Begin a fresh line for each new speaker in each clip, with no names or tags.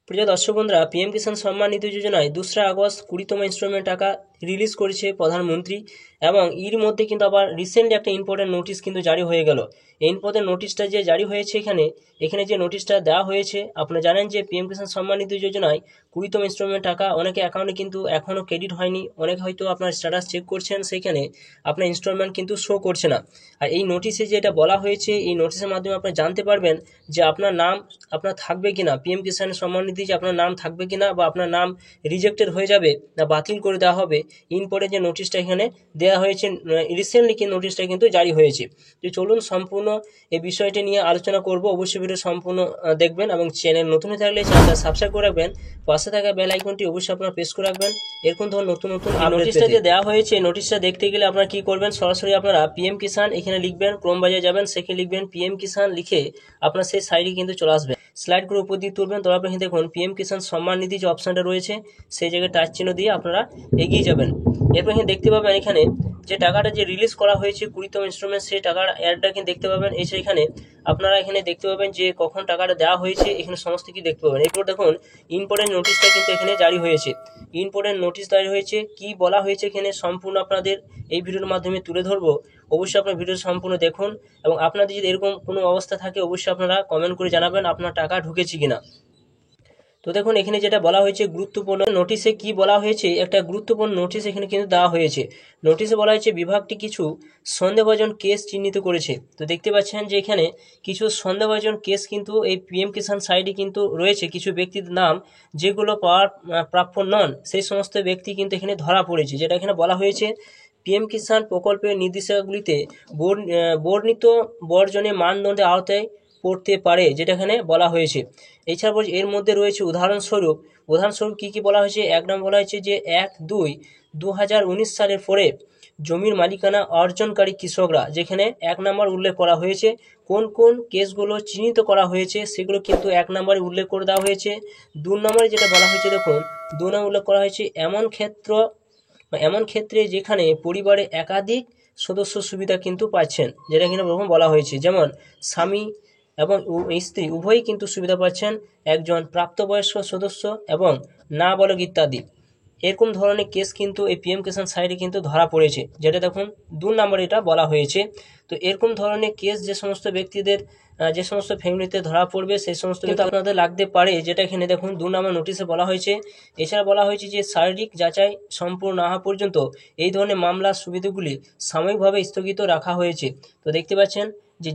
প্রিয় দর্শক বন্ধুরা, পিএম কিষাণ সম্মান নিধি যোজনায় 2রা আগস্ট 20তম ইনস্টলমেন্ট টাকা রিলিজ করেছে প্রধানমন্ত্রী। এবং এর মধ্যে কিন্তু আবার রিসেন্টলি একটা ইম্পর্টেন্ট নোটিশ কিন্তু জারি হয়ে গেল। এই ইম্পর্টেন্ট নোটিশটা যে জারি হয়েছে এখানে যে নোটিশটা দেওয়া হয়েছে, আপনারা জানেন যে পিএম কিষাণ সম্মান নিধি যোজনায় 20তম ইনস্টলমেন্ট টাকা অনেকে অ্যাকাউন্টে কিন্তু এখনও ক্রেডিট হয়নি। অনেকে হয়তো আপনার স্ট্যাটাস চেক করছেন, সেখানে আপনার ইনস্টলমেন্ট কিন্তু শো করছে না। আর এই নোটিশে যেটা বলা হয়েছে, এই নোটিশের মাধ্যমে আপনি জানতে পারবেন যে আপনার নাম আপনার থাকবে কিনা, পিএম কিষাণ সম্মান নিধি যে আপনার নাম থাকবে কিনা, বা আপনার নাম রিজেক্টেড হয়ে যাবে না বাতিল করে দেওয়া হবে। ইম্পর্টেন্ট যে নোটিশটা এখানে দেওয়া হয়েছে, রিসেন্টলি কিন্তু নোটিশটা কিন্তু জারি হয়েছে। তো চলুন সম্পূর্ণ এই বিষয়টি নিয়ে আলোচনা করব। অবশ্যই ভিডিও সম্পূর্ণ দেখবেন এবং চ্যানেল নতুন হয়ে থাকলে চ্যানেলটা সাবস্ক্রাইব করে রাখবেন। পাশে থাকা বেল আইকনটি অবশ্যই আপনারা প্রেস করে রাখবেন, এরকম ধরুন নতুন নোটিশটা যে দেওয়া হয়েছে। নোটিশটা দেখতে গেলে আপনারা কি করবেন, সরাসরি আপনারা পিএম কিষাণ এখানে লিখবেন, ক্রোম বাজারে যাবেন, সেখানে লিখবেন পিএম কিষাণ, লিখে আপনার সেই সাইডে কিন্তু চলে আসবে। স্লাইড করে উপর দিয়ে তুলবেন, তারপর আপনি দেখুন পিএম কিষাণ সম্মান নিধি যে অপশনটা রয়েছে সেই জায়গায় টাচ চিহ্ন দিয়ে আপনারা এগিয়ে যাবেন। এরপর এখানে দেখতে পাবেন এখানে যে টাকাটা যে রিলিজ করা হয়েছে 20তম ইনস্টলমেন্ট, সেই টাকার অ্যাডটা কিন্তু দেখতে পাবেন। এখানে আপনারা এখানে দেখতে পাবেন যে কখন টাকাটা দেওয়া হয়েছে, এখানে সমস্ত কিছু দেখতে পাবেন। এরপর দেখুন ইম্পর্টেন্ট নোটিশটা কিন্তু এখানে জারি হয়েছে। ইম্পর্টেন্ট নোটিশ জারি হয়েছে, কি বলা হয়েছে এখানে সম্পূর্ণ আপনাদের এই ভিডিওর মাধ্যমে তুলে ধরবো। অবশ্যই আপনার ভিডিও সম্পূর্ণ দেখুন, এবং আপনাদের যদি এরকম কোনো অবস্থা থাকে অবশ্যই আপনারা কমেন্ট করে জানাবেন আপনার টাকা ঢুকেছে কিনা। তো দেখুন এখানে যেটা বলা হয়েছে, গুরুত্বপূর্ণ নোটিশে কি বলা হয়েছে, একটা গুরুত্বপূর্ণ নোটিশ এখানে কিন্তু দেওয়া হয়েছে। নোটিশে বলা হয়েছে বিভাগটি কিছু সন্দেহভাজন কেস চিহ্নিত করেছে। তো দেখতে পাচ্ছেন যে এখানে কিছু সন্দেহভাজন কেস কিন্তু এই পিএম কিষাণ সাইডে কিন্তু রয়েছে, কিছু ব্যক্তির নাম যেগুলো পাওয়ার প্রাপ্য নন, সেই সমস্ত ব্যক্তি কিন্তু এখানে ধরা পড়েছে। যেটা এখানে বলা হয়েছে, পিএম কিষাণ প্রকল্পের নির্দেশাবলীতে বর্ণিত বর্জনের মানদণ্ডের আওতায় পড়তে পারে, যেটা এখানে বলা হয়েছে। এছাড়া বলছে এর মধ্যে রয়েছে উদাহরণস্বরূপ কী কী বলা হয়েছে। এক নম্বর বলা হয়েছে যে 1-2-2019 সালের পরে জমির মালিকানা অর্জনকারী কৃষকরা, যেখানে 1 নম্বর উল্লেখ করা হয়েছে কোন কোন কেসগুলো চিহ্নিত করা হয়েছে, সেগুলো কিন্তু 1 নম্বরে উল্লেখ করে দেওয়া হয়েছে। 2 নম্বরে যেটা বলা হয়েছে, দেখুন 2 নম্বর উল্লেখ করা হয়েছে এমন ক্ষেত্রে যেখানে পরিবারে একাধিক সদস্য সুবিধা কিন্তু পাচ্ছেন, যেটা কিনা বলা হয়েছে, যেমন স্বামী এবং স্ত্রী উভয়ই কিন্তু সুবিধা পাচ্ছেন, একজন প্রাপ্তবয়স্ক সদস্য এবং নাবালক ইত্যাদি। এরকম ধরনের কেস কিন্তু এই পিএম কিষাণ সাইডে কিন্তু ধরা পড়েছে, যেটা দেখুন 2 নম্বরে এটা বলা হয়েছে। তো এরকম ধরনের কেস যে সমস্ত ব্যক্তিদের যে সমস্ত ফ্যামিলিতে ধরা পড়বে, সেই সমস্ত কিন্তু আপনাদের লাগতে পারে, যেটা এখানে দেখুন 2 নম্বর নোটিশে বলা হয়েছে। এছাড়া বলা হয়েছে যে শারীরিক যাচাই সম্পূর্ণ না হওয়া পর্যন্ত এই ধরনের মামলার সুবিধাগুলি সাময়িকভাবে স্থগিত রাখা হয়েছে। তো দেখতে পাচ্ছেন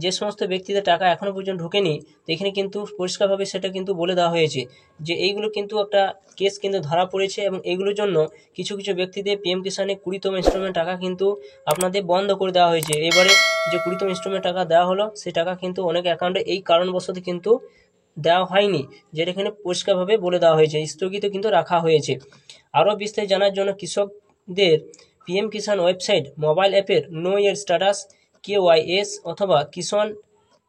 যে সমস্ত ব্যক্তিদের টাকা এখনও পর্যন্ত ঢোকেনি, তো এখানে কিন্তু পরিষ্কারভাবে সেটা কিন্তু বলে দেওয়া হয়েছে যে এইগুলো কিন্তু একটা কেস কিন্তু ধরা পড়েছে, এবং এইগুলোর জন্য কিছু কিছু ব্যক্তিদের পিএম কিষাণে 20তম ইনস্টলমেন্ট টাকা কিন্তু আপনাদের বন্ধ করে দেওয়া হয়েছে। এবারে যে 20তম ইনস্টলমেন্ট টাকা দেওয়া হলো, সেই টাকা কিন্তু অনেক অ্যাকাউন্টে এই কারণবশত কিন্তু দেওয়া হয়নি, যেটা এখানে পরিষ্কারভাবে বলে দেওয়া হয়েছে, স্থগিত কিন্তু রাখা হয়েছে। আরও বিস্তারিত জানার জন্য কৃষকদের পিএম কিষাণ ওয়েবসাইট, মোবাইল অ্যাপের নো এর স্ট্যাটাস, KYS অথবা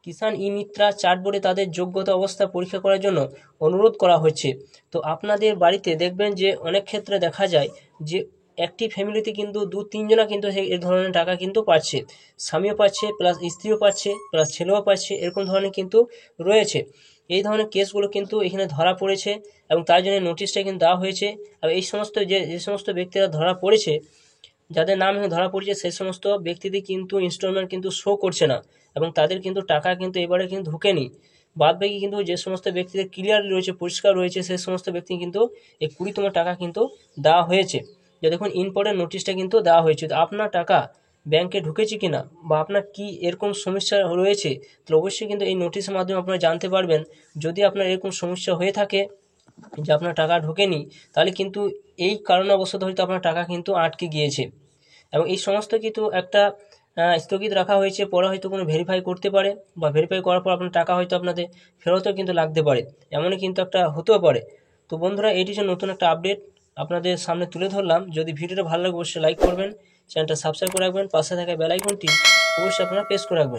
কিষাণ ই মিত্রা চার্টবোর্ডে তাদের যোগ্যতা অবস্থা পরীক্ষা করার জন্য অনুরোধ করা হচ্ছে। তো আপনাদের বাড়িতে দেখবেন যে অনেক ক্ষেত্রে দেখা যায় যে একটি ফ্যামিলিতে কিন্তু 2-3 জনা কিন্তু এই ধরনের টাকা কিন্তু পাচ্ছে, স্বামীও পাচ্ছে প্লাস স্ত্রীও পাচ্ছে প্লাস ছেলেও পাচ্ছে, এরকম ধরনের কিন্তু রয়েছে। এই ধরনের কেসগুলো কিন্তু এখানে ধরা পড়েছে, এবং তার জন্য নোটিশটা কিন্তু দেওয়া হয়েছে। আর এই সমস্ত যে সমস্ত ব্যক্তিরা ধরা পড়েছে, যাদের নাম এখানে ধরা পড়েছে, সেই সমস্ত ব্যক্তিদের কিন্তু ইনস্টলমেন্ট কিন্তু শো করছে না, এবং তাদের কিন্তু টাকা কিন্তু এবারে কিন্তু ঢোকেনি। বাদবাকি কিন্তু যে সমস্ত ব্যক্তিদের ক্লিয়ার রয়েছে, পরিষ্কার রয়েছে, সেই সমস্ত ব্যক্তি কিন্তু এই 20তম টাকা কিন্তু দেওয়া হয়েছে। যে দেখুন ইম্পর্টেন্ট নোটিশটা কিন্তু দেওয়া হয়েছে। তো আপনার টাকা ব্যাংকে ঢুকেছে কিনা, বা আপনার কি এরকম সমস্যা রয়েছে, তো অবশ্যই কিন্তু এই নোটিশের মাধ্যমে আপনারা জানতে পারবেন। যদি আপনার এরকম সমস্যা হয়ে থাকে যে আপনার টাকা ঢোকেনি, তাহলে কিন্তু এই কারণবশত হয়তো আপনার টাকা কিন্তু আটকে গিয়েছে, এবং এই সমস্ত কিন্তু একটা স্থগিত রাখা হয়েছে। পরে হয়তো কোনো ভেরিফাই করতে পারে, বা ভেরিফাই করার পর আপনার টাকা হয়তো আপনাদের ফেরতও কিন্তু লাগতে পারে, এমনই কিন্তু একটা হতেও পারে। তো বন্ধুরা, এটি যে নতুন একটা আপডেট আপনাদের সামনে তুলে ধরলাম। যদি ভিডিওটা ভালো লাগে অবশ্যই লাইক করবেন, চ্যানেলটা সাবস্ক্রাইব করে রাখবেন, পাশে থাকা বেল আইকনটি অবশ্যই আপনারা প্রেস করে রাখবেন।